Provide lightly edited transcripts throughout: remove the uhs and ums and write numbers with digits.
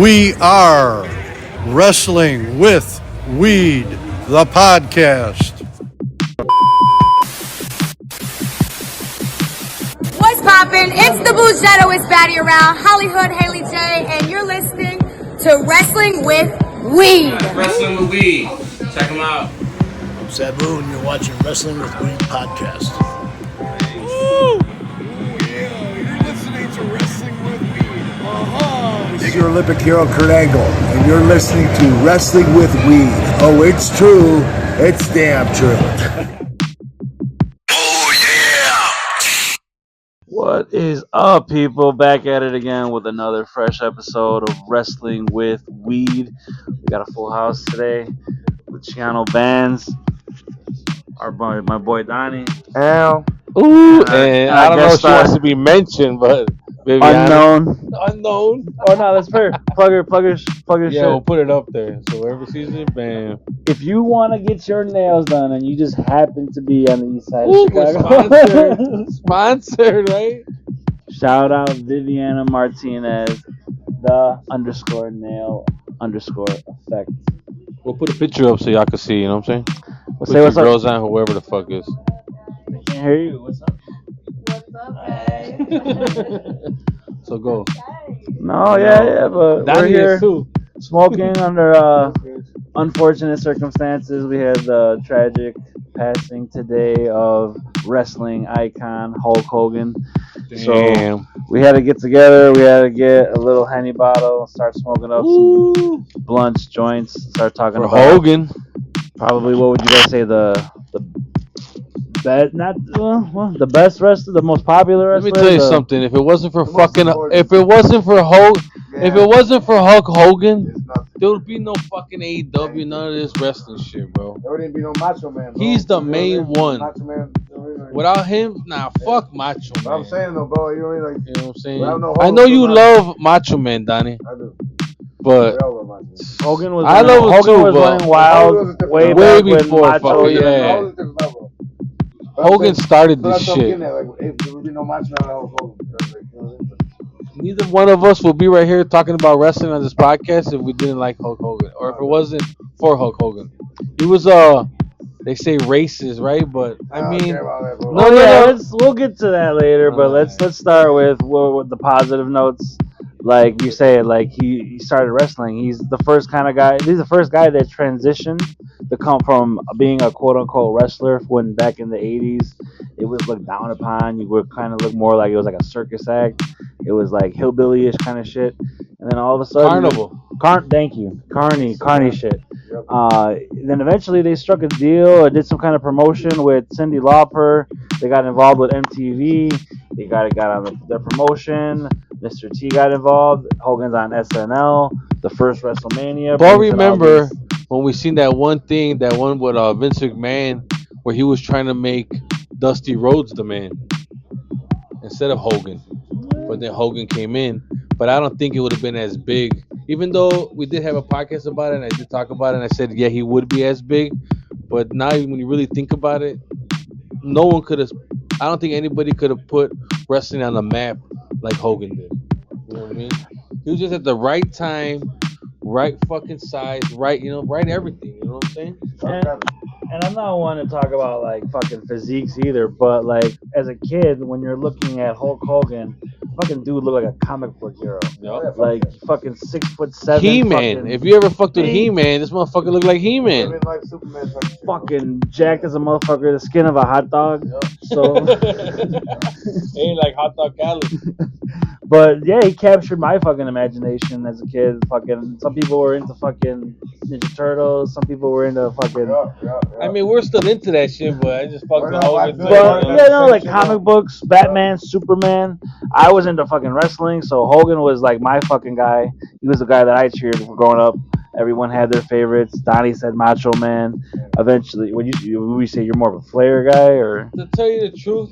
We are Wrestling with Weed, the podcast. What's poppin'? It's the Boo Shadow, it's Batty Around, Hollywood, Haley J, and you're listening to Wrestling with Weed. Wrestling with Weed. Check them out. I'm Sabu, and you're watching Wrestling with Weed podcast. Ooh, yeah, you're listening to Wrestling with Weed. Big Olympic hero Kurt Angle, and you're listening to Wrestling with Weed. Oh, it's true. It's damn true. What is up, people? Back at it again with another fresh episode of Wrestling with Weed. We got a full house today. Luciano Bands, my boy Donnie. Al. Ooh, and I don't know if she wants to be mentioned, but unknown. Oh no, that's fair. Plug her Yeah, shit. we'll put it up there. So whoever sees it, bam. If you want to get your nails done and you just happen to be on the east side Ooh, of Chicago, we're sponsored, right? shout out Viviana Martinez, the _nail_effect. We'll put a picture up so y'all can see. You know what I'm saying? We'll Put say your what's up. girls on, whoever the fuck is. I can't hear you. What's up? What's up, guys? So go. No, yeah, but Donnie we're here is too. smoking under unfortunate circumstances. We had the tragic passing today of wrestling icon Hulk Hogan. Damn. So we had to get together. We had to get a little Henny bottle, start smoking up some blunts, joints, start talking For about Hogan. probably what would you guys say the best, not the best wrestler, the most popular Let me wrestler. tell you something. If it wasn't for Hulk Hogan, there would be no fucking AEW, none of this wrestling shit, bro. There wouldn't be no Macho Man, bro. He's the main one. Macho Man. Without him, fuck Macho But Man. I'm saying though, bro, you know, like, You know what I'm saying? Well, I know I know Hogan, you but love Macho Man, Donnie, I do. but We all love Macho Man. Hogan was I love him Hogan too, was but running wild way way back before when Macho. fucking, yeah. Hogan's a different level. But I'm Hogan saying- started so this that's what I'm shit. getting at, like, if there would be no Macho Man, I was Hogan. Because, like, you know what I'm saying? Neither one of us would be right here talking about wrestling on this podcast if we didn't like Hulk Hogan, or if it wasn't for Hulk Hogan. He was they say racist, right? But I don't mean, care about that, bro. no, Oh no, yeah, no. we'll get to that later, but let's start with the positive notes. Like you say, like he started wrestling. He's the first kind of guy. He's the first guy that transitioned to come from being a quote unquote wrestler when back in the 80s it was looked down upon. You would kind of look more like it was like a circus act. It was like hillbilly-ish kind of shit. And then all of a sudden, Carnival. Thank you, Carney shit. Then eventually they struck a deal or did some kind of promotion with Cyndi Lauper. They got involved with MTV. They got on their promotion. Mr. T got involved. Hogan's on SNL. The first WrestleMania. But brings in all remember these- when we seen that one with Vince McMahon, where he was trying to make Dusty Rhodes the man instead of Hogan. But then Hogan came in. But I don't think it would have been as big. Even though we did have a podcast about it, and I did talk about it, and I said, yeah, he would be as big. But now when you really think about it, no one could have. I don't think anybody could have put wrestling on the map like Hogan did. You know what I mean? He was just at the right time, right fucking size, right everything. You know what I'm saying? And I'm not one to talk about like fucking physiques either, but like as a kid, when you're looking at Hulk Hogan, fucking dude look like a comic book hero. Yep. Like fucking 6'7". He-Man. fucking- If you ever fucked with He-Man, this motherfucker look like He-Man. Even like Superman type shit. fucking jacked as a motherfucker, the skin of a hot dog. So, Ain't like Hot Dog Alley. but yeah, he captured my fucking imagination as a kid. Fucking, some people were into fucking Ninja Turtles. Some people were into fucking. Yeah. I mean, we're still into that shit, but I just fucked We're with not Hogan. like too, that. But you know? yeah, no, like comic books, Batman, Superman. I was into fucking wrestling, so Hogan was like my fucking guy. He was the guy that I cheered for growing up. Everyone had their favorites. Donnie said Macho Man. Eventually, would you say you're more of a Flair guy or? To tell you the truth,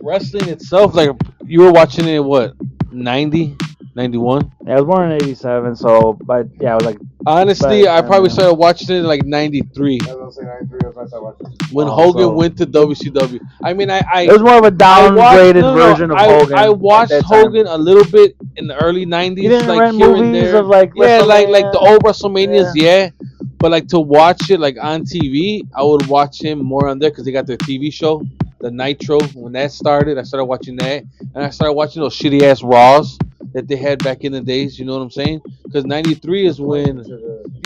wrestling itself, like you were watching it, what, 90? 91. Yeah, I was born in '87, so but yeah, I was like Honestly, back I then, probably yeah. started watching it in like '93 I was gonna say 93. That's when I started watching. when Oh, Hogan so went to WCW. I mean, it was more of a I watched downgraded version of Hogan I at watched that time. Hogan a little bit in the early You '90s, didn't like rent here and movies there. of like Yeah, like the WrestleMania. old WrestleManias, Yeah. yeah. But like to watch it like on TV, I would watch him more on there because they got their TV show, the Nitro. When that started, I started watching that, and I started watching those shitty ass Raws that they had back in the days. You know what I'm saying? Because '93 is when,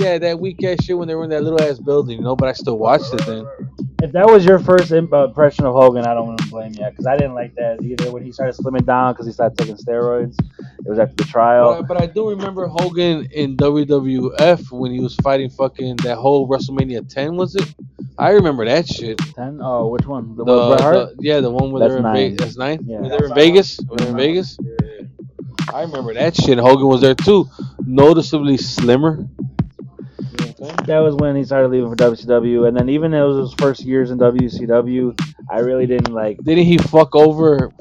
yeah, that weak ass shit when they were in that little ass building, you know. But I still watched it then. If that was your first impression of Hogan, I don't want to blame you because I didn't like that either when he started slimming down because he started taking steroids. It was after the trial. But I do remember Hogan in WWF when he was fighting fucking that whole WrestleMania 10, was it? I remember that shit. 10? Oh, which one? The one with Bret Hart? The one where That's they're in 9. Vegas. That's 9. Yeah. Where they're in Vegas. Where they're in Vegas. I remember that shit. Hogan was there too, noticeably slimmer. That was when he started leaving for WCW, and then even in those first years in WCW, I really didn't like. Didn't he fuck over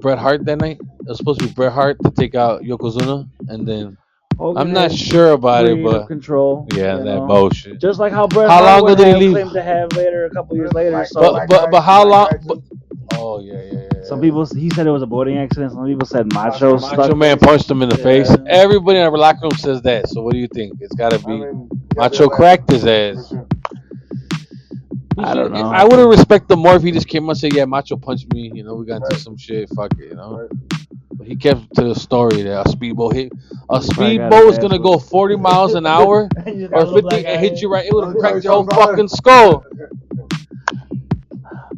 Bret Hart that night? It was supposed to be Bret Hart to take out Yokozuna, and then Hogan I'm not had sure about it, creative but control. yeah, you that know? bullshit. Just like how Bret How Hart long would ago did he have leave? claimed to have later, a couple years later. So, But how long? Oh yeah. some people he said it was a boating accident. Some people said Macho Macho Man punched him in the face. Everybody in the locker room says that. So what do you think? It's got to be Macho cracked his ass. I don't know. I would have respected him more if he just came out and said, "Yeah, Macho punched me. You know, we got into some shit. Fuck it. You know." But he kept to the story that a speedboat hit. A speedboat is gonna go 40 miles an hour or 50 and hit you right. It would have cracked your whole fucking skull.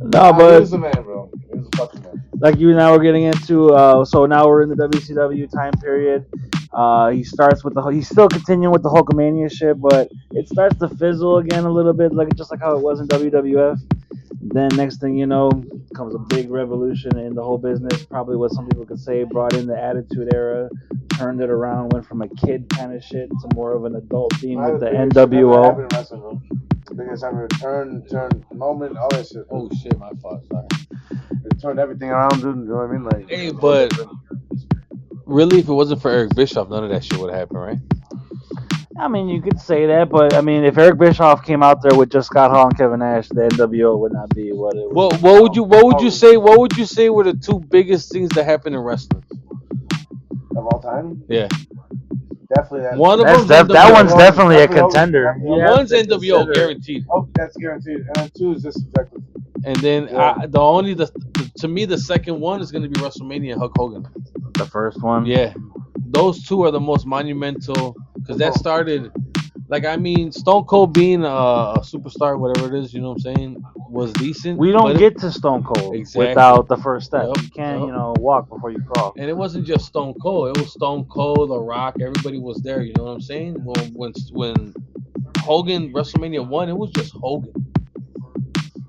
No, but He's the man, bro. He's a fucking man. like you and I were getting into, so now we're in the WCW time period. He starts with he's still continuing with the Hulkamania shit, but it starts to fizzle again a little bit, like just like how it was in WWF. Then next thing you know, comes a big revolution in the whole business. Probably what some people could say brought in the Attitude Era, turned it around, went from a kid kind of shit to more of an adult theme with the NWO. The biggest ever turn moment, all that shit. Oh shit, my fault. Sorry. It turned everything around, dude. You know what I mean? Like, Hey, but really, if it wasn't for Eric Bischoff, none of that shit would have happened, right? I mean, you could say that, but I mean, if Eric Bischoff came out there with just Scott Hall and Kevin Nash, the NWO would not be what it was. What would you say were the two biggest things that happened in wrestling? of all time, Yeah. definitely that. One of That's them that one's definitely a contender. One's NWO guaranteed. Oh, that's guaranteed. And then two is just subjective. And then Yeah. to me the second one is going to be WrestleMania Hulk Hogan. The first one. Yeah. Those two are the most monumental because that started like I mean Stone Cold being a superstar, whatever it is, you know what I'm saying, was decent. We don't but get to Stone Cold Exactly. without the first step. Yep, You can't, yep. walk before you crawl. And it wasn't just Stone Cold. It was Stone Cold, The Rock. Everybody was there. You know what I'm saying? When Hogan WrestleMania won, it was just Hogan.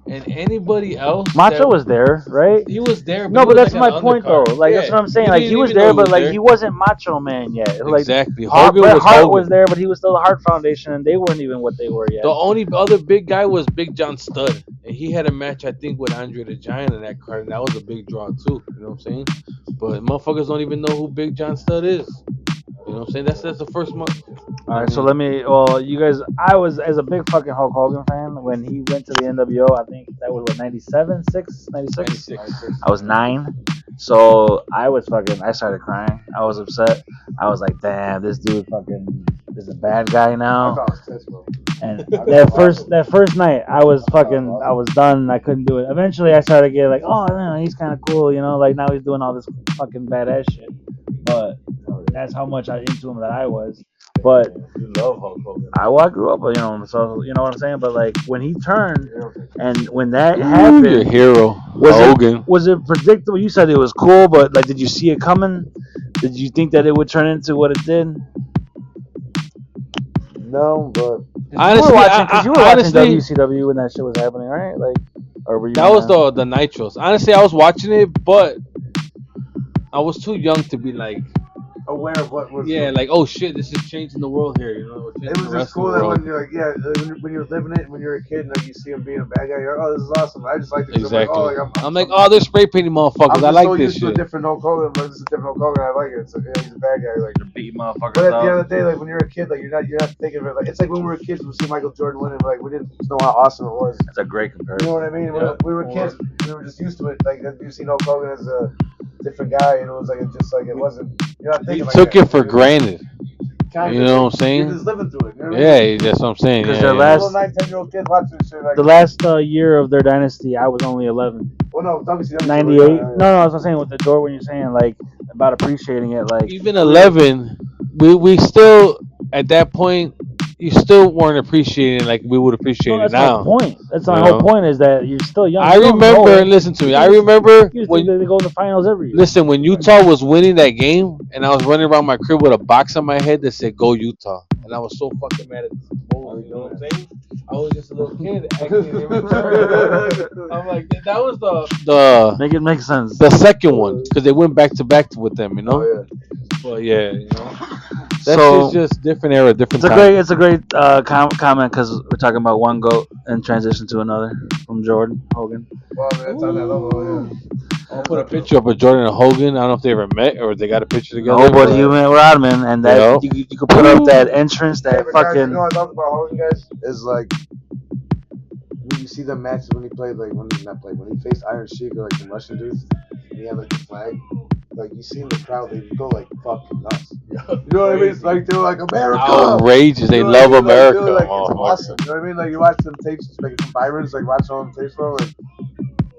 And anybody else, Macho was there, right? he was there. No, he but was that's like my an point, undercard. though. Like Yeah. that's what I'm saying. You Like didn't he was even know there, he but was like there. he wasn't Macho Man yet. Like Exactly. Hogan Hogan was Hart Hogan. was there, but he was still the Hart Foundation, and they weren't even what they were yet. The only other big guy was Big John Studd, and he had a match I think with Andre the Giant in that card, and that was a big draw too. You know what I'm saying? But motherfuckers don't even know who Big John Studd is. You know what I'm saying? That's the first month. All right, so let me. Well, you guys, I was as a big fucking Hulk Hogan fan when he went to the NWO. I think that was what 97, 96. I was 9, so I started crying. I was upset. I was like, damn, this dude fucking is a bad guy now. And that first night, I was done. I couldn't do it. Eventually, I started getting like, oh, man, he's kind of cool, like now he's doing all this fucking badass shit. But that's how much I into him that I was. But You love Hulk Hogan. I grew up, so you know what I'm saying. But like when he turned, and when that Your happened, hero, Hogan. was it predictable? You said it was cool, but like, did you see it coming? Did you think that it would turn into what it did? No, but Honestly, you were watching WCW when that shit was happening, right? Like, or were you? That was the Nitros. Honestly, I was watching it, but I was too young to be like aware of what was. Yeah, like, oh shit, this is changing the world here. You know, It was just cool that when you're like, when you're living it, when you're a kid, and like you see him being a bad guy, you're like, oh, this is awesome. I just like it. Exactly. I'm like, oh, they're spray painting motherfuckers. I like so this used to a shit. different Hulk Hogan. Like, this is a different Hulk Hogan. I like it. So, he's a bad guy. Like, beat motherfuckers. but at the end of the day, like when you're a kid, like you're not thinking of it. Like it's like when we were kids, we see Michael Jordan winning, like we didn't know how awesome it was. That's a great comparison. You know what I mean? When we were kids, we were just used to it. Like you see Hulk Hogan as a different guy, and it was like it wasn't. You're not thinking. You took it for granted. You know what I'm saying? You're just living through it. You know what Yeah, that's what I'm saying. Because Yeah, their last, little 9, 10-year-old kids watching this shit. Like, the last year of their dynasty, I was only 11. well, no, WCW. 98. No, I was saying with the door when you're saying like about appreciating it, like even 11, we still at that point. You still weren't appreciating like we would appreciate no, it that's now. my point. That's my whole point is that you're still young. I You don't know remember. it. Listen to me. I remember You just when think they go in the finals every year. listen when Utah was winning that game, and I was running around my crib with a box on my head that said "Go Utah," and I was so fucking mad at the Bulls. You know what I'm saying? I was just a little kid acting immature. I'm like, that was the Make it make sense. the second one because they went back to back with them. You know. Oh, yeah. But yeah, you know. That's So just different era, different it's a time. it's a great comment because we're talking about one goat and transition to another from Jordan Hogan. Well, man, it's on that level. Yeah. I'll put a picture up of Jordan and Hogan. I don't know if they ever met or they got a picture together. No, but he went Rodman, and that Yep. you could put up that entrance, that Yeah, but guys, fucking. you know what I love about Hogan, guys, is like when you see the matches when he played, like when he faced Iron Sheik or like the Russian dudes, and he had like the flag. Like you see in the crowd, they go like fucking nuts. You know what I mean? It's like they're like America. Outrageous. They You know love what I mean? America. Like, it's motherfucker. awesome. You know what I mean? Like you watch them tapes, like from Byron's, like watch all them tapes, bro. Like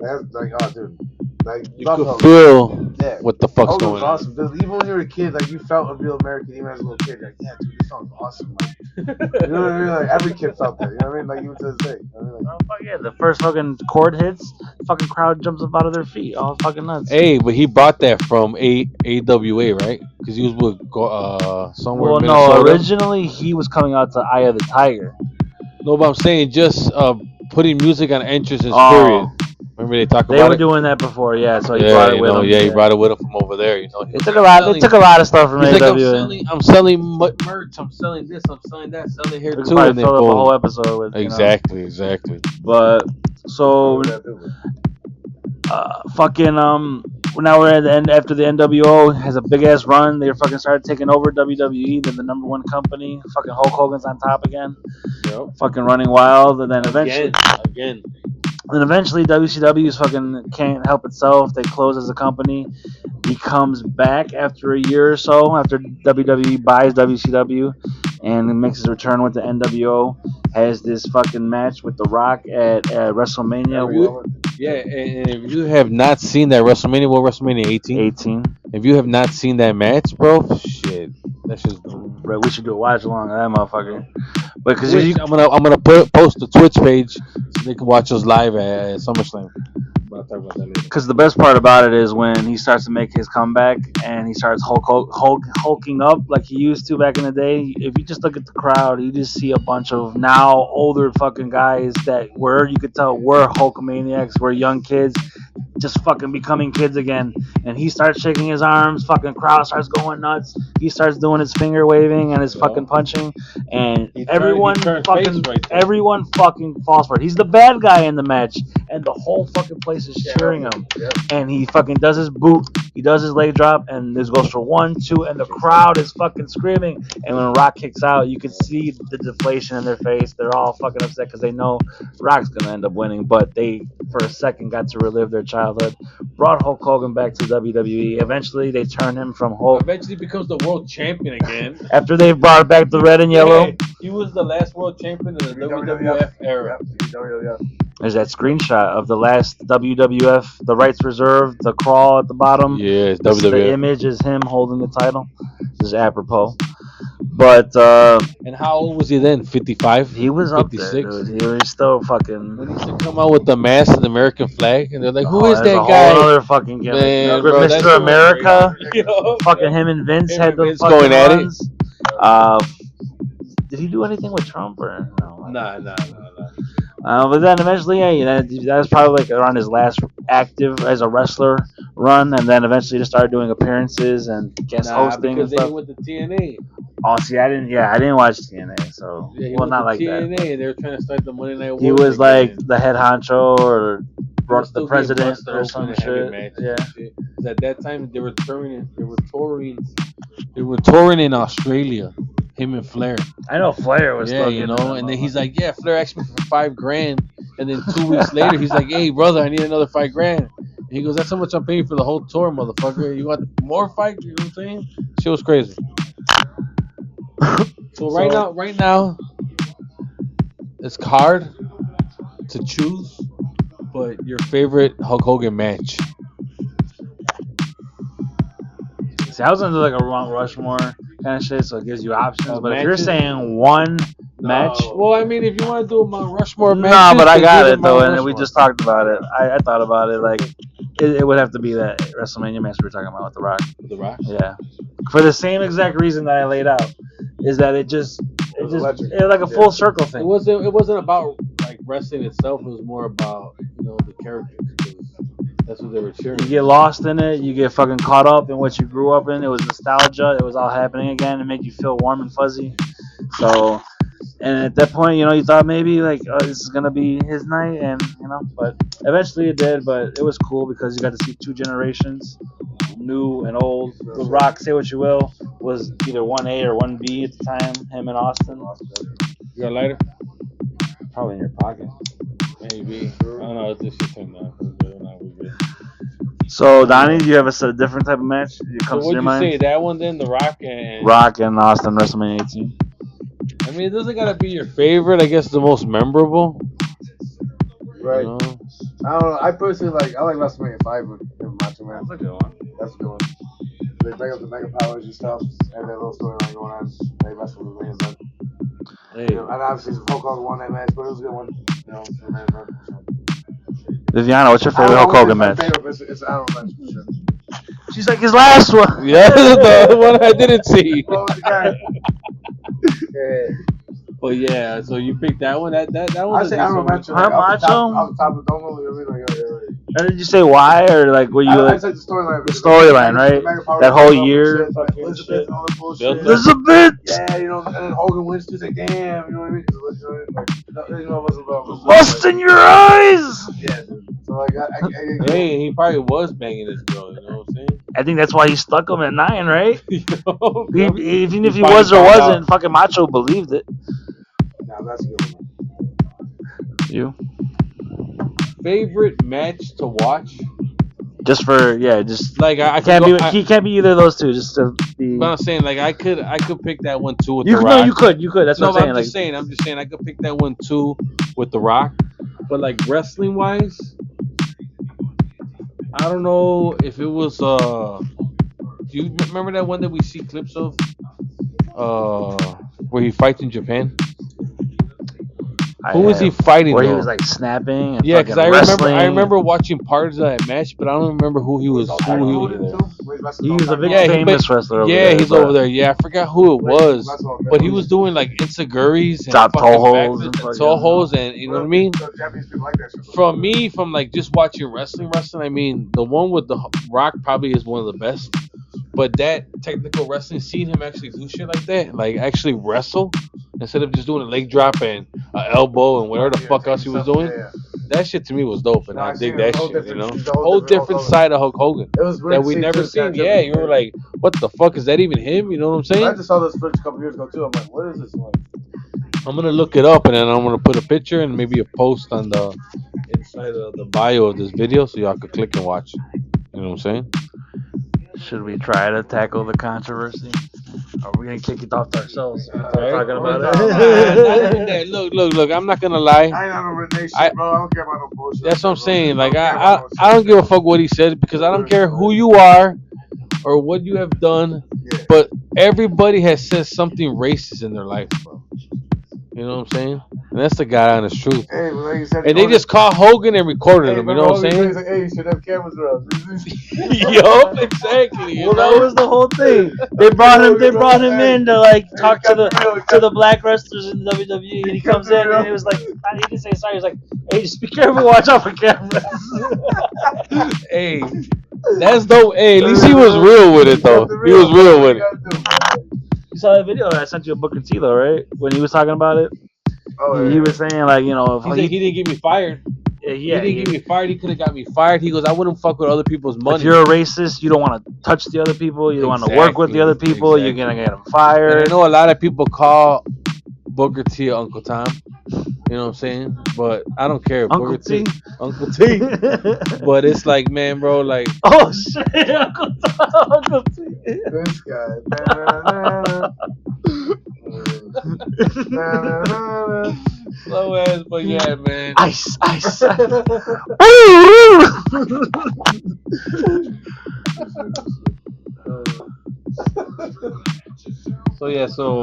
that's like, oh, dude. Like You love could Hogan. feel Yeah. what the fuck's Hogan going was on. awesome. Dude, even when you were a kid, like you felt a real American, even as a little kid. Like, yeah, dude, this song's awesome. Like, you know what I mean? Like every kid felt that. You know what I mean? Like even to this day. You know what I mean? Oh, fuck yeah, the first fucking chord hits, the fucking crowd jumps up out of their feet, all fucking nuts. Hey, but he brought that from AWA, right? Because he was with somewhere Well, in no, Minnesota. originally he was coming out to Eye of the Tiger. No, but I'm saying just putting music on entrance and Oh. period. Remember they talked They about were it? doing that before, yeah. So he Yeah, brought it you with know, him. yeah, he brought it with him from over there. You know, They took a lot. They took a lot of stuff from He's like, AWA. I'm selling merch. I'm selling this. I'm selling that. Selling it here We could too. probably And then fill up a boom. whole episode with you know. Exactly. But so fucking now we're at the end after the NWO has a big ass run. They fucking started taking over WWE. They're the number one company. Fucking Hulk Hogan's on top again. Yep. Fucking running wild, and then eventually. Again. And eventually, WCW's fucking can't help itself. They close as a company. He comes back after a year or so, after WWE buys WCW, and makes his return with the NWO. Has this fucking match with The Rock at WrestleMania Yeah, and if you have not seen that WrestleMania, what WrestleMania 18? 18. If you have not seen that match, bro, shit, that's just. Bro, we should do a watch along of that motherfucker. But because I'm gonna post the Twitch page so they can watch us live at SummerSlam. But I'll talk about that later. Because the best part about it is when he starts to make his comeback and he starts hulking up like he used to back in the day. If you just look at the crowd, you just see a bunch of now older fucking guys that you could tell were Hulkamaniacs, were young kids, just fucking becoming kids again. And he starts shaking his arms, fucking crowd starts going nuts. He starts doing his finger waving and his fucking punching, and everyone fucking falls for it. He's the bad guy in the match, and the whole fucking place is cheering him. And he fucking does his boot, he does his leg drop, and this goes for 1, 2, and the crowd is fucking screaming. And when Rock kicks out, you can see the deflation in their face. They're all fucking upset because they know Rock's gonna end up winning, but they for a second got to relive their childhood. Brought Hulk Hogan back to WWE. Eventually, they turn him from Hulk. Eventually becomes the world champion again. After they brought back the red and yellow. Yeah, he was the last world champion in the WWF era. There's that screenshot of the last WWF, the rights reserved, the crawl at the bottom. Yeah, it's The WWF. image is him holding the title. This is apropos. But And how old was he then? 55? he was up there, 56? dude. He was still fucking. When he used to come out with the mask and the American flag, and they're like, "Who is there's that a guy?" whole other fucking gimmick. Man, bro, that's Mr. America. You know? Fucking him and Vince Him had and the Vince fucking going at it. runs. Did he do anything with Trump or no? Nah. But then eventually, yeah, that was probably like around his last active as a wrestler run, and then eventually just started doing appearances and guest hosting because and stuff. he went to TNA. Oh, see, I didn't watch TNA, so Yeah, he well, went not to like TNA, that. and they were trying to start the Monday Night Wars. He was again. like the head honcho or He was the still getting president busted or open some and having shit. matches Yeah. and shit. 'Cause at that time they were touring in Australia. Him and Flair. I know Flair was Yeah, still you getting know, and then he's like, yeah, Flair asked me for $5,000, and then 2 weeks later he's like, hey brother, I need another $5,000. And he goes, that's how much I'm paying for the whole tour, motherfucker. You want more fight? You know what I'm saying? Shit was crazy. So right now, it's hard to choose, but your favorite Hulk Hogan match. See, I was gonna do like a Mount Rushmore kind of shit, so it gives you options. But if you're Matches? saying one match, Well, I mean, if you want to do a Mount Rushmore no, matches, but I then got do the it though, Mount and we Rushmore. just talked about it. I thought about it, like it would have to be that WrestleMania match we were talking about with The Rock. The Rock. Yeah, for the same exact reason that I laid out, is that it was like a full circle It thing. wasn't about like wrestling itself. It was more about the characters. 'Cause that's what they were cheering. You get lost in it. You get fucking caught up in what you grew up in. It was nostalgia. It was all happening again. It made you feel warm and fuzzy. So, and at that point, you thought maybe like, oh, this is gonna be his night, and but eventually it did. But it was cool because you got to see two generations, new and old. The Rock, say what you will, was either 1A or 1B at the time. Him and Austin. You got a lighter? Probably in your pocket. Maybe. I don't know. This shit turned on. We're good. So, Donnie, do you have a different type of match that So comes to what'd your you mind? say? That one then? The Rock and Rock and Austin, WrestleMania 18. I mean, it doesn't gotta be your favorite. I guess the most memorable. Right. You know? I don't know. I personally I like WrestleMania 5 with Macho Man. That's a good one. That's a good one. They bring up the Mega Powers and stuff, and that little storyline going on. They wrestle with the hands up. Hey. And obviously, Hulk Hogan won that match, but it was a good one. For the main event. Viviana, what's your favorite Hulk Hogan match? It's I don't know match for sure. She's like his last one. Yeah, the one I didn't see. What was the guy? Yeah. But yeah, so you picked that one. That I was say I don't know match. Huh, Macho? Off the top of the dome, And did you say why, or like were you I like said the storyline. the storyline, right? That whole year. Elizabeth and all that bullshit. Elizabeth, Yeah, and then Hogan wins too. Like, damn, you know what I mean? It wasn't about. lust in your eyes. Yeah, dude. So like, Hey, he probably was banging this girl. You know what I'm saying? I think that's why he stuck him at 9, right? Even if he finally was or found wasn't, fucking Macho believed it. Now that's a good one. You Favorite match to watch? just Like I can't could be. go, He can't be either of those two. Just to be. But I'm saying like I could pick that one too with You the could. Rock. No, you could. That's No, what I'm but saying. I'm just saying I could pick that one too with the Rock. But like wrestling wise, I don't know if it was do you remember that one that we see clips of? Where he fights in Japan? Who was he fighting? Where he though? was like snapping. And Yeah, because wrestling. I remember watching parts of that match, but I don't remember who he was. He was a big Yeah, famous wrestler. Over Yeah, there, he's but over there. Yeah, I forgot who it was, but he was doing like insiguri's and Drop fucking toe holds backflips and and fucking- toe holds, and you know what I mean. Japanese people like that shit. From like just watching wrestling, I mean, the one with the Rock probably is one of the best. But that technical wrestling, seeing him actually do shit like that, like actually wrestle, instead of just doing a leg drop and an elbow and whatever the fuck else he was doing, that shit to me was dope, and I dig that shit. Whole different side of Hulk Hogan It was that we never seen. Yeah, you were like, what the fuck is that even him? You know what I'm saying? I just saw this footage a couple years ago too. I'm like, what is this one? I'm gonna look it up and then I'm gonna put a picture and maybe a post on the inside of the bio of this video so y'all could click and watch. You know what I'm saying? Should we try to tackle the controversy? Are we gonna kick it off ourselves? Talking about it. Look. I'm not gonna lie. I ain't on no Renee shit, bro. I don't care about no bullshit. That's what I'm saying. Like I I don't give a fuck what he said because I don't care who you are or what you have done. Yeah. But everybody has said something racist in their life, bro. You know what I'm saying? And that's the guy honest truth. Hey, like you said, And they just called Hogan and recorded him. You know what I'm saying? Like, hey, you should have cameras around. Yup, exactly. You Well, know? that was the whole thing. They brought him in to like talk to the black wrestlers in WWE, and he comes in and he was like, he didn't say sorry. He was like, "Hey, just be careful, watch out for cameras." Hey, That's dope. Hey, at least he was real with it though. He was real with it. You saw that video that I sent you of Booker T though, right? When he was talking about it, Oh, he was saying like, you know, if He said he didn't get me fired. yeah, He didn't get me fired. He could have got me fired. He goes, I wouldn't fuck with other people's money. if you're a racist, you don't want to touch the other people. You don't want to work with the other people. You're gonna get them And fired. I know a lot of people call Booker T Uncle Tom. You know what I'm saying? But I don't care. Uncle Booker T. Uncle T. But it's like, man, bro, like. Oh shit, Uncle Tom, Uncle T. This guy. Slow ass, but yeah, man. Ice. So yeah, so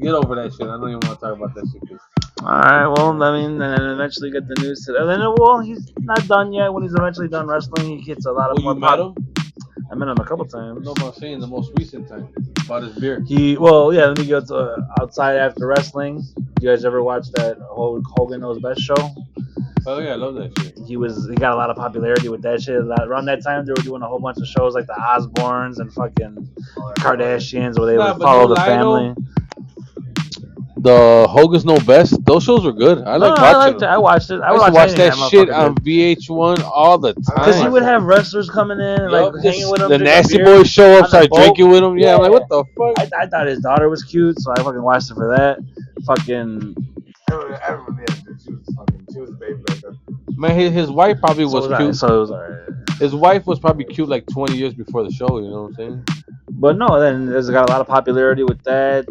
get over that shit. I don't even want to talk about that shit. All right. Well, I mean, then eventually get the news today. Then, well, he's not done yet. When he's eventually done wrestling, he gets a lot of more. You met him? I met him a couple times. No, but I'm saying the most recent time about his beer. Let me go to outside after wrestling. You guys ever watch that Hogan Knows Best show? Oh yeah, I love that shit. He got a lot of popularity with that shit. Around that time, they were doing a whole bunch of shows like the Osbournes and fucking Kardashians, where they would follow the family. The Hogan's Know Best, those shows were good. I like watching them. I watched it. I used to watch that shit on VH1 all the time. Because he would have wrestlers coming in, like hanging with him. The Nasty Boys show up, start drinking with him. Yeah, I'm like, what the fuck? I thought his daughter was cute, so I fucking watched it for that. Fucking. She was a baby back then. Man, his wife probably was cute. So it was alright. His wife was probably cute like 20 years before the show. You know what I'm saying? But no, then there's got a lot of popularity with that.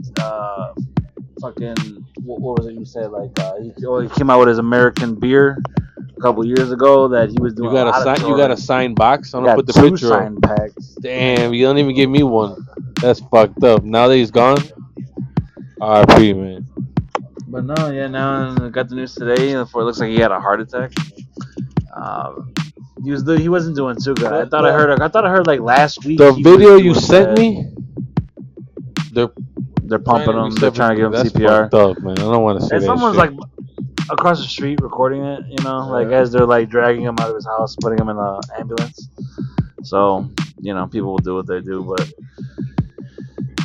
Fucking, what was it you said? Like, he came out with his American beer a couple years ago that he was doing. You got a signed box. I'm gonna put the picture signed packs. Damn, you don't even give me one. That's fucked up. Now that he's gone, R.I.P. man. But no, yeah, now I got the news today. It looks like he had a heart attack. He wasn't doing too good. I thought I heard like last week. The video you sent me, they're pumping him. They're trying to give him that's CPR. Fucked up, man. I don't want to see and that someone's shit. like across the street recording it. You know, like as they're like dragging him out of his house, putting him in an ambulance. So people will do what they do, but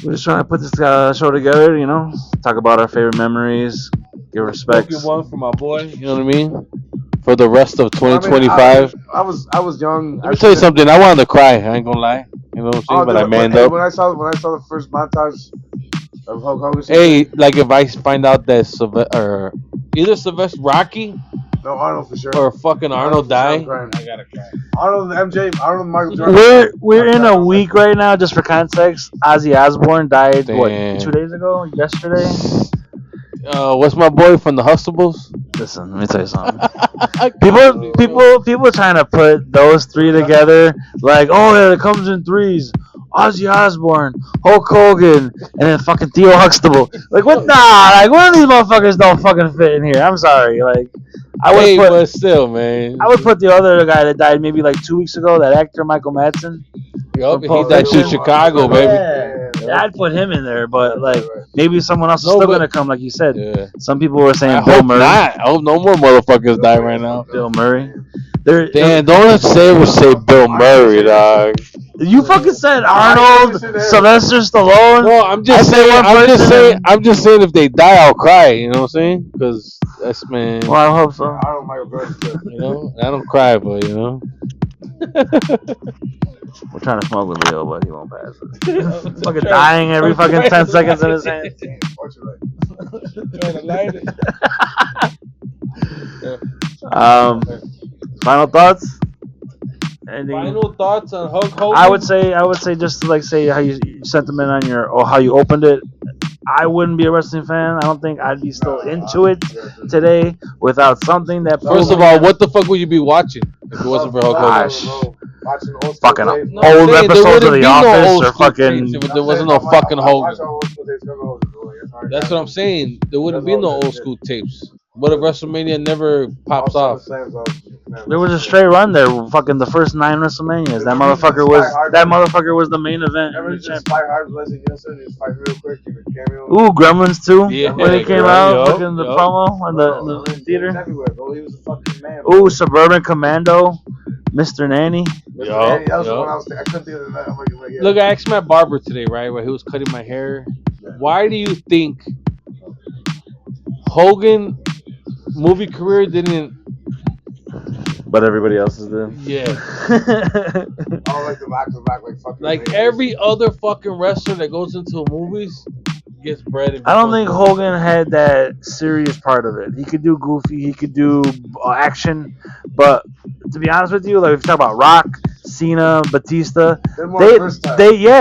we're just trying to put this show together. Talk about our favorite memories, give respect. One for my boy. You know what I mean? For the rest of 2025. I was young. Let me tell you something. I wanted to cry. I ain't gonna lie. You know what I'm saying? But I manned up. When I saw the first montage of Hulk Hogan. Hey, like if I find out that either Sylvester Rocky, no Arnold for sure, or fucking Arnold died, I gotta cry. Arnold and MJ, Arnold and Michael Jordan. We're in a week right now. Just for context, Ozzy Osbourne died 2 days ago? Yesterday. What's my boy from the Hustables? Listen, let me tell you something. People trying to put those three together, like, oh yeah, it comes in threes. Ozzy Osbourne, Hulk Hogan, and then fucking Theo Huxtable. Like what? Nah, like one of these motherfuckers don't fucking fit in here. I'm sorry. Like but still, man. I would put the other guy that died maybe like 2 weeks ago, that actor Michael Madsen. Yup, he died in Chicago, baby. Yeah, I'd put him in there, but like maybe someone else is still gonna come, like you said. Yeah. Some people were saying I Bill hope Murray. not. I hope no more motherfuckers die right now. Bill Murray. Damn, don't say Bill Murray, dog. You fucking said Arnold, Sylvester Stallone. No, I'm just saying if they die, I'll cry. You know what I'm saying? Because that's, man. Well, I hope so. I don't cry, but We're trying to smoke with Leo, but he won't pass it. Fucking dying every fucking 10 seconds in his hand. Trying to light it. Final thoughts? Anything? Final thoughts on Hulk Hogan? I would say just to like say how you sentiment on how you opened it. I wouldn't be a wrestling fan. I don't think I'd be still into it today without something that. First of all, what the fuck would you be watching if it wasn't for Hulk Hogan? Watching old fucking tapes. old episodes of The Office or fucking. If there wasn't no fucking Hogan. That's what I'm saying. There wouldn't be no old school tapes. What if WrestleMania never pops off? There was a straight run there. Fucking the first 9 WrestleManias. That motherfucker was the main event. Ooh, Gremlins 2. Yeah, when he came out, fucking the promo in the theater. Ooh, Suburban Commando. Mr. Nanny. That was the one I Yup. was thinking. I couldn't think of that. I'm like, yeah. Look, I asked my barber today, right, where he was cutting my hair. Why do you think Hogan movie career didn't? But everybody else is there. Yeah, All like the rock, like fucking. like every other fucking wrestler that goes into movies gets bread. And I don't think becomes- Hogan had that serious part of it. He could do goofy, he could do action, but to be honest with you, like if you talk about Rock, Cena, Batista, They're more they versatile.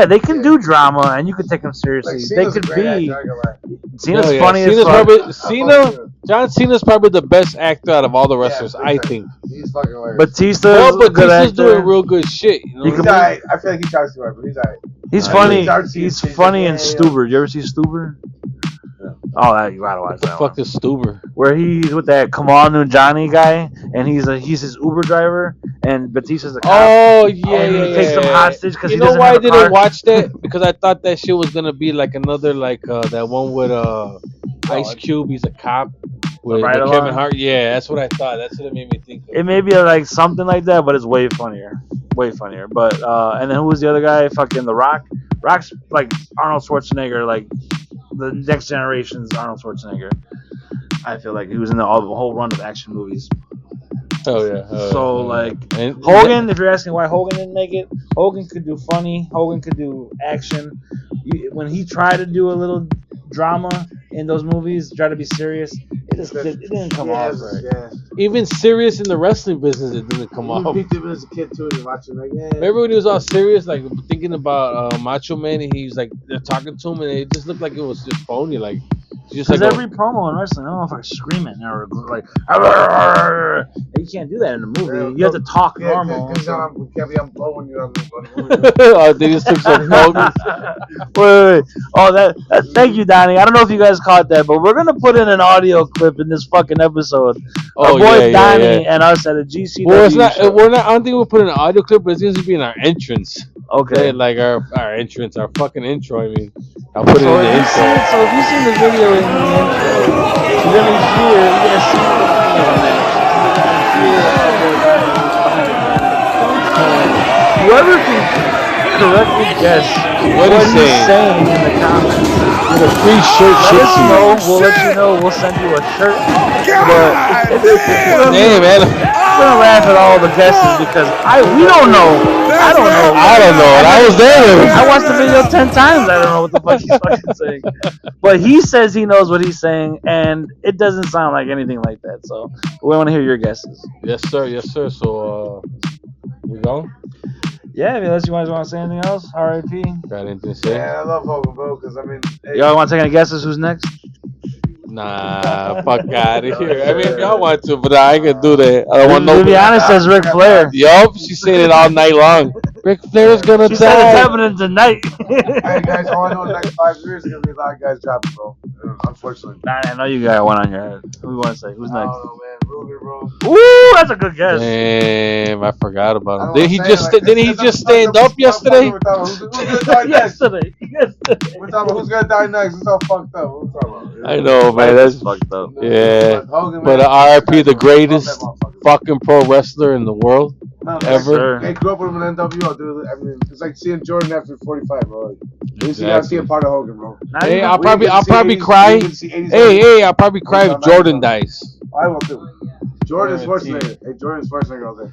they can do drama and you can take them seriously. Like, They Cena's a could great be. actor, I ain't gonna lie. Cena's Oh, yeah. funny Cena's as fuck. probably John Cena's probably the best actor out of all the wrestlers, Yeah, I big time. think. He's fucking hilarious. Batista Well, is a good Batista's actor. doing real good shit. You know He what can I mean? alright. I feel like he tries too hard, but he's alright. He's I funny. mean, Darcy He's is- funny in yeah. Stuber. You ever see Stuber? Oh, that you gotta watch What the that fuck one. is Stuber? Where he's with that Kamal Johnny guy, and he's his Uber driver, and Batista's a cop. Oh yeah, And he yeah, takes them yeah. hostage 'cause you he know doesn't why have I a didn't car? watch that? Because I thought that shit was gonna be like another that one with Ice Cube. He's a cop with Ride Kevin Along? Hart. Yeah, that's what I thought. That's what it made me think of. It may be like something like that, but it's way funnier. Way funnier. But and then who was the other guy? Fucking The Rock. Rock's like Arnold Schwarzenegger, like the next generation's Arnold Schwarzenegger. I feel like he was in the whole run of action movies. Oh yeah. So like And- Hogan, if you're asking why Hogan didn't make it, Hogan could do funny. Hogan could do action. When he tried to do a little drama in those movies, try to be serious, it didn't come off right. Yeah. even serious in the wrestling business, it didn't come You off. peeked him as a kid too, and watching like, yeah. Remember when he was all serious, like thinking about Macho Man, and he's like they're talking to him, and it just looked like it was just phony, like just Because like every promo in wrestling, I don't know if I'm screaming or like, you can't do that in a movie. You have to talk normal. Because we can't be blowing you on the oh, they just took some focus. Wait. Oh, that. Thank you, Donnie. I don't know if you guys caught that, but we're gonna put in an audio clip in this fucking episode. Our boy Donnie and us at a GCW Well, it's not. show. We're not. I don't think we'll put in an audio clip, but it's going to be in our entrance. Okay. Like our entrance, our fucking intro. I mean, I'll put it So in the if, intro. so if you've seen the video in the intro, you're gonna see the whoever can correctly guess What he's saying in the comments, With a free shirt, let us shit. know. We'll let you know. We'll send you a shirt. God damn! Damn, man. I'm gonna laugh at all the guesses because we don't know. I don't know. I don't know. And I was there. I watched the video 10 times. I don't know what the fuck he's fucking saying. But he says he knows what he's saying, and it doesn't sound like anything like that. So we want to hear your guesses. Yes, sir. Yes, sir. So, we go. Yeah, unless you guys want to say anything else. R.I.P. Got anything to say? Yeah, I love Hogan, bro, because I mean, hey, Y'all want to take any guesses? Who's next? Nah, fuck out of here. I mean, if y'all want to, but I ain't gonna do that. I don't want no. Viviana says Ric Flair. Yup, she said it all night long. Ric Flair's gonna She said it's die. happening tonight. hey guys, all I know in the next 5 years is gonna be a lot of guys dropping, bro. Unfortunately. I know you got one on your head. Who you want to say? Who's I next? don't know, man. Ruger, bro. Ooh, that's a good guess. Damn, I forgot I about him. don't Did wanna he say just? it like Didn't he this, just I'm stand up yesterday? Who's gonna die next? Yesterday. We're talking about who's gonna die next. It's all fucked up. What we talking about? I know, man. That's fucked up. yeah. Hogan, But man, RIP, the love greatest that motherfucker. fucking pro wrestler in the world. No, ever. Hey, grew up with him in NWO, dude. I mean, it's like seeing Jordan after 45, bro. Like, at least you Exactly. gotta see a part of Hogan, bro. Not Hey, even- I'll We probably get to see 80s, cry. we get to see 80s Hey, I'll probably cry if Jordan dies. I will too. Jordan Yeah, Schwarzenegger. Hey, Jordan Schwarzenegger all day.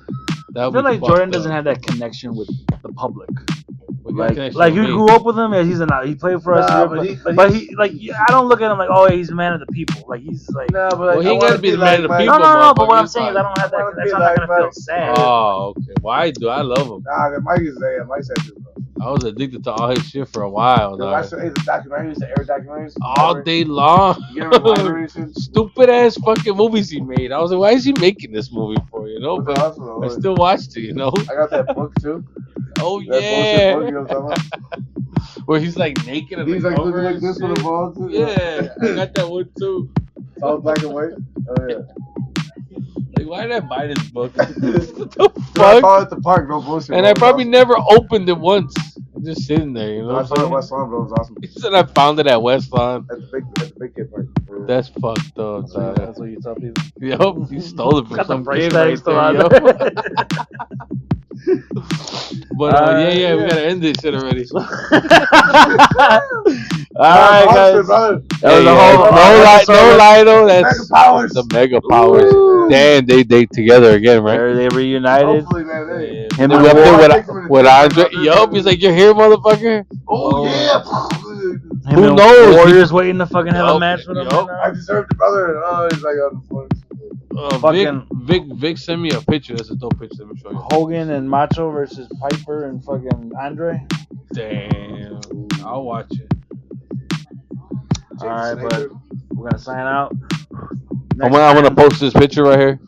That I feel like Jordan doesn't have that connection with the public. Like you grew up with him, and he played for us. Nah, here, but but he like I don't look at him like, oh, he's a man of the people. Like he's like Nah, but Well, he I ain't wanna gotta be the man of the Mike. people. no. But what I'm motherfucker, saying is he's I don't have I that. wanna That's be I'm not like gonna feel Mike. sad. Oh, okay. Why do I love him? Nah, Mike is there. Mike said too, bro. I was addicted to all his shit for a while, Yo, dog. watch the documentaries, the air documentaries. All day long. You get him in the library and shit. Stupid ass fucking movies he made. I was like, why is he making this movie for? You know, but Awesome, I still watched it. You know. I got that book too. Oh That bullshit yeah. book, you know what I'm talking about? Where he's like naked and He's like looking cover like and this with shit. a ball too. Yeah, I got that one too. It's all black and white. Oh yeah. Like, why did I buy this book? What the I fuck? bought it at the park, no bullshit. And bro. I probably never opened it once. just sitting there, you know. No, I saw it at West Lawn, bro. It was awesome. He said I found it at West Lawn. At the big kid park. That's fucked up. Dog. That's what you tell people. Yup, he stole it from Got the some price kid tag right still there, on yo. there. But yeah, we gotta end this shit already. Alright, guys. Brother. That was a whole No Lido. That's Mega Powers. the Mega Powers. Damn, they together again, right? They reunited. Hopefully, man. Hey. Him They and up Ward. there with Andre. Yup, he's like, you're here, motherfucker. Oh, yeah. Him Who and knows? Warriors waiting to fucking have a Yup, match with him. yup. I deserved it, brother. Oh, he's like on the floor. Vic sent me a picture. That's a dope picture. Let me show you. Hogan and Macho versus Piper and fucking Andre. Damn, I'll watch it. All right, but we're gonna sign out. I'm gonna post this picture right here.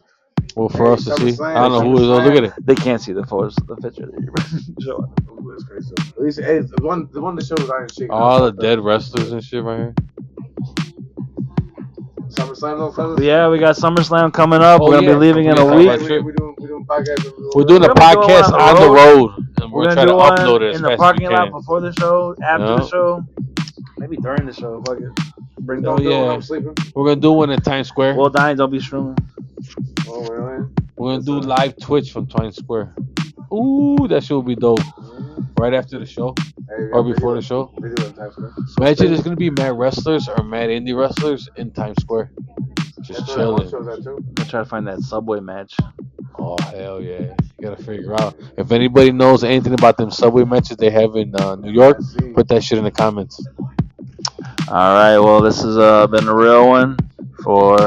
Well, for us to see. I don't know who it is. Oh, look at it. They can't see the picture that you're showing. Ooh, that's crazy. At least, hey, the one that shows Iron Sheik. All the dead wrestlers and shit right here. SummerSlam, though, fellas. Yeah, we got SummerSlam coming up. Oh, We're gonna yeah. be leaving in a Yeah, week. right. We doing podcast. We're doing a We're gonna be going podcast on on the the road, and We're we're gonna trying to do one upload it as in the fast as we parking lot can. before the show, after Yeah. the show, maybe during the show. Fuck it. Bring Oh, Don't do it when yeah. I'm sleeping. We're gonna do one in Times Square. Well, Donnie, don't be streaming. Oh, really? We're gonna do live Twitch from Times Square. Ooh, that shit will be dope. Right after the show Hey, or before the show. Video in Times Square. Imagine there's gonna be mad wrestlers or mad indie wrestlers in Times Square, just That's what I want chilling. to show that too. I'm gonna try to find that Subway match. Oh hell yeah! You gotta figure out if anybody knows anything about them Subway matches they have in New York. I see. Put that shit in the comments. All right, well, this has been a real one for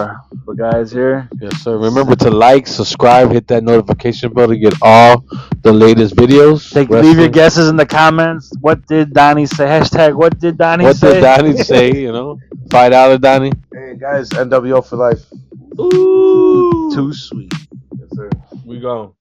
the guys here. Yes, sir. Remember to like, subscribe, hit that notification bell to get all the latest videos. Leave your Wrestling. guesses in the comments. What did Donnie say? Hashtag what did Donnie What say? did Donnie say? You know, $5 Donnie. Hey, guys, NWO for life. Ooh, too sweet. Yes, sir. We gone.